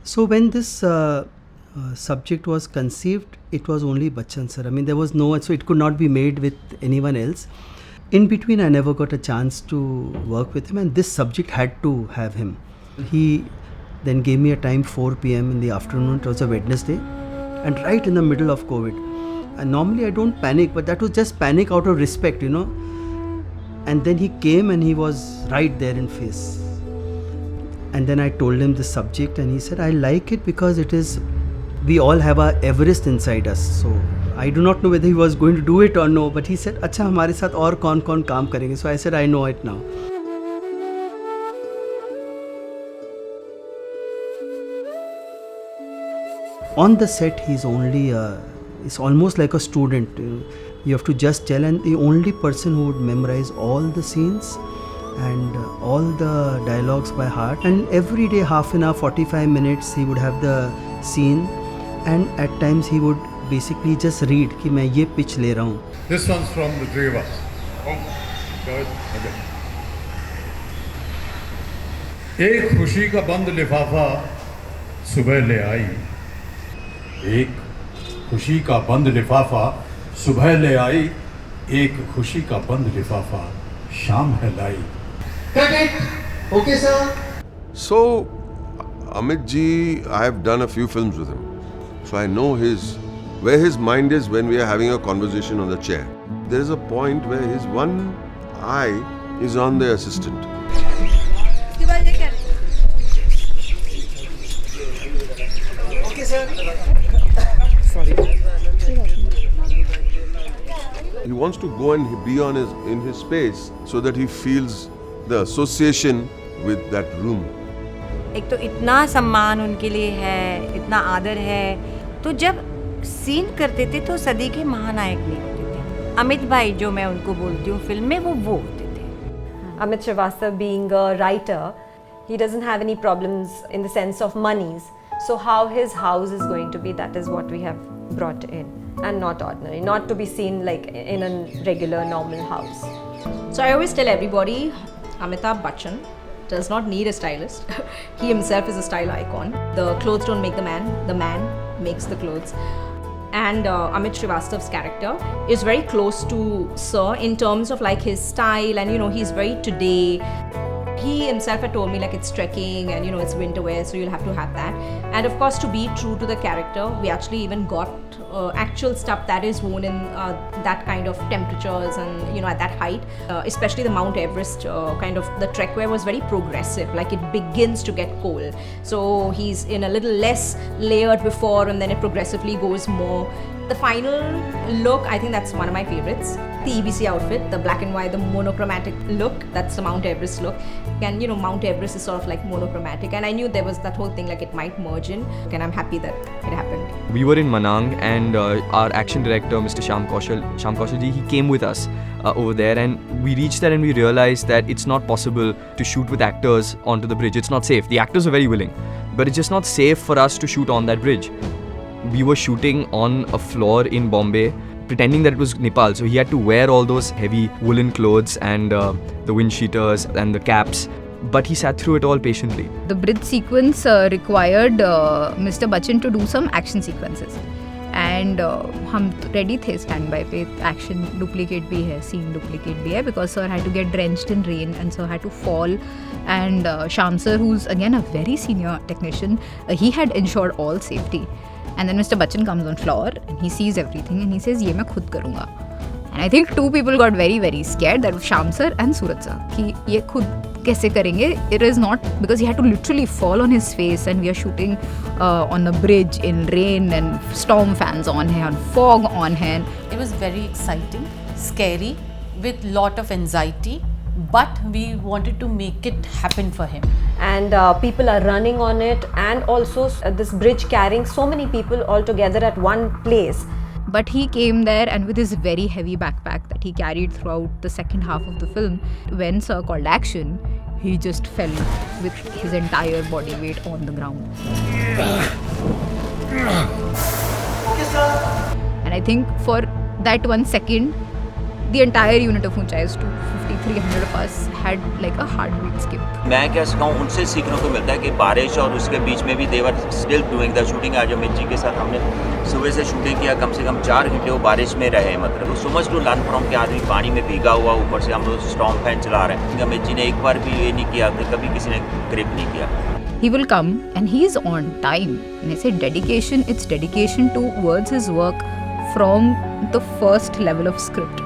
So when this subject was conceived, it was only Bachchan sir. I mean, there was no, so it could not be made with anyone else. In between, I never got a chance to work with him, and this subject had to have him. He then gave me a time 4 p.m. in the afternoon. It was a Wednesday, and right in the middle of COVID. And normally I don't panic, but that was just panic out of respect, you know. And then he came and he was right there in face. And then I told him this subject, and he said, I like it because it is, we all have our Everest inside us. So I do not know whether he was going to do it or no, but he said, अच्छा हमारे साथ और कौन काम करेंगे? So I said, I know it now. On the set, he's only it's almost like a student. You have to just tell, and the only person who would memorize all the scenes and all the dialogues by heart. And every day, half an hour, 45 minutes, he would have the scene, and at times he would basically just read कि मैं ये pitch ले रहा हूँ. This one's from the three of us. Oh, go ahead. Okay. एक खुशी का बंद लिफाफा सुबह ले आई. एक खुशी का बंद लिफाफा सुबह ले आई. एक खुशी का बंद लिफाफा शाम है लाई. Cut it. Okay, sir. So, Amit ji, I have done a few films with him. So I know where his mind is when we are having a conversation on the chair. There is a point where his one eye is on the assistant. Okay, sir. Sorry. He wants to go and be in his space so that he feels the association with that room. एक तो इतना सम्मान उनके लिए है, इतना आदर है, तो जब सीन करते थे तो सदी के महानायक नहीं होते थे. अमित भाई जो मैं उनको बोलती हूँ फिल्म में, वो होते थे. Amit Shrivastava being a writer, he doesn't have any problems in the sense of monies. So how his house is going to be, that is what we have brought in, and not ordinary, not to be seen like in a regular normal house. So I always tell everybody, Amitabh Bachchan does not need a stylist. He himself is a style icon. The clothes don't make the man makes the clothes. And Amit Shrivastava's character is very close to Sir in terms of like his style, and you know, he's very today. He himself had told me like it's trekking and you know it's winter wear, so you'll have to have that. And of course, to be true to the character, we actually even got actual stuff that is worn in that kind of temperatures and you know at that height. Especially the Mount Everest kind of the trek wear was very progressive, like it begins to get cold. So he's in a little less layered before and then it progressively goes more. The final look, I think that's one of my favorites. The EBC outfit, the black and white, the monochromatic look, that's the Mount Everest look. And you know, Mount Everest is sort of like monochromatic, and I knew there was that whole thing like it might merge in, and I'm happy that it happened. We were in Manang, and our action director, Mr. Sham Kaushal ji, he came with us over there, and we reached there and we realized that it's not possible to shoot with actors onto the bridge. It's not safe. The actors are very willing, but it's just not safe for us to shoot on that bridge. We were shooting on a floor in Bombay, pretending that it was Nepal, so he had to wear all those heavy woolen clothes and the wind cheaters and the caps, but he sat through it all patiently. The bridge sequence required Mr. Bachchan to do some action sequences, and हम ready थे standby पे. Action duplicate भी है, scene duplicate भी है, because sir had to get drenched in rain and sir had to fall, and Sham sir, who's again a very senior technician, he had ensured all safety. And then Mr. Bachchan comes on floor and he sees everything and he says, ये मैं खुद करूँगा. And I think two people got very, very scared, that was Sham sir and Sooraj sir, कि ये खुद कैसे करेंगे. It is not, because he had to literally fall on his face, and we are shooting on a bridge in rain and storm fans on here and fog on here. It was very exciting, scary, with lot of anxiety, but we wanted to make it happen for him. And people are running on it, and also this bridge carrying so many people all together at one place. But he came there, and with his very heavy backpack that he carried throughout the second half of the film, when sir called action, he just fell with his entire body weight on the ground. Okay, sir. And I think for that 1 second, the entire unit of Uunchai, 250, 300 of us, had like a heartbeat skip. मैं क्या कहूँ, उनसे सीखने को मिलता है कि बारिश और उसके बीच में भी देवर स्टिल डूइंग द शूटिंग. आज अमित जी के साथ हमने सुबह से शूटिंग किया, कम से कम 4 घंटे वो बारिश में रहे. मतलब so much to learn from कि आदमी पानी में भीगा हुआ, ऊपर से हम लोग स्टॉर्म फैन चला रहे हैं. अमित जी ने एक बार भी ये नहीं किया, कभी किसी ने ग्रिप नहीं किया. He will come and he is on time. And I say dedication, it's dedication towards his work from the first level of script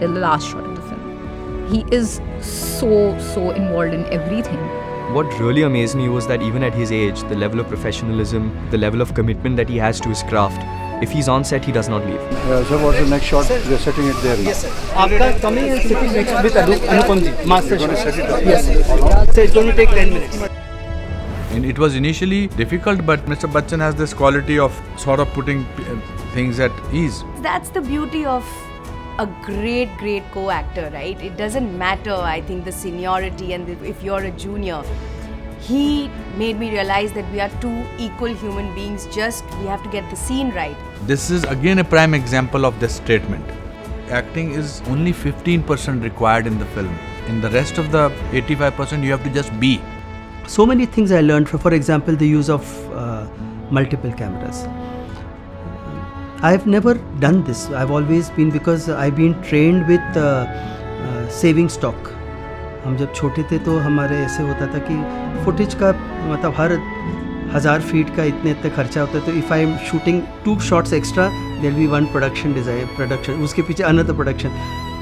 till the last shot of the film. He is so involved in everything. What really amazed me was that even at his age, the level of professionalism, the level of commitment that he has to his craft, if he's on set, he does not leave. Sir, what's the next shot? We're setting it there. Yes, sir. After coming and sitting next with Anupam ji, master You're chef. going to set it up? Yes, sir. So it's going to take 10 minutes. And it was initially difficult, but Mr. Bachchan has this quality of sort of putting things at ease. That's the beauty of a great co-actor, right? It doesn't matter, I think, the seniority and if you're a junior. He made me realize that we are two equal human beings, just we have to get the scene right. This is again a prime example of this statement. Acting is only 15% required in the film. In the rest of the 85%, you have to just be. So many things I learned, for example, the use of multiple cameras. I've never done this. I've always been, because I've been trained with saving stock. हम जब छोटे थे तो हमारे ऐसे होता था कि फुटेज का मतलब हर 1000 फीट का इतने खर्चा होता है, तो if I am shooting 2 shots extra there be 1 production, उसके पीछे another production.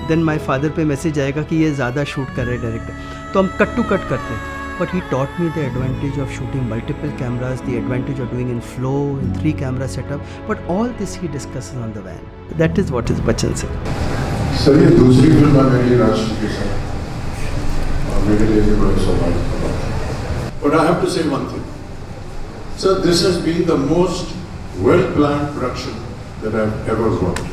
Then my father पे मैसेज आएगा कि ये ज़्यादा शूट कर रहे हैं डायरेक्टर, तो हम कट टू कट करते हैं. But he taught me the advantage of shooting multiple cameras, the advantage of doing in flow, in 3 camera setup. But all this he discusses on the van. That is what is Bachchan said. Sir, ये दूसरी film है मेरी राजश्री के साथ, और मेरे लिए भी बड़ा सौभाग्य था. But I have to say one thing. Sir, this has been the most well-planned production that I've ever worked.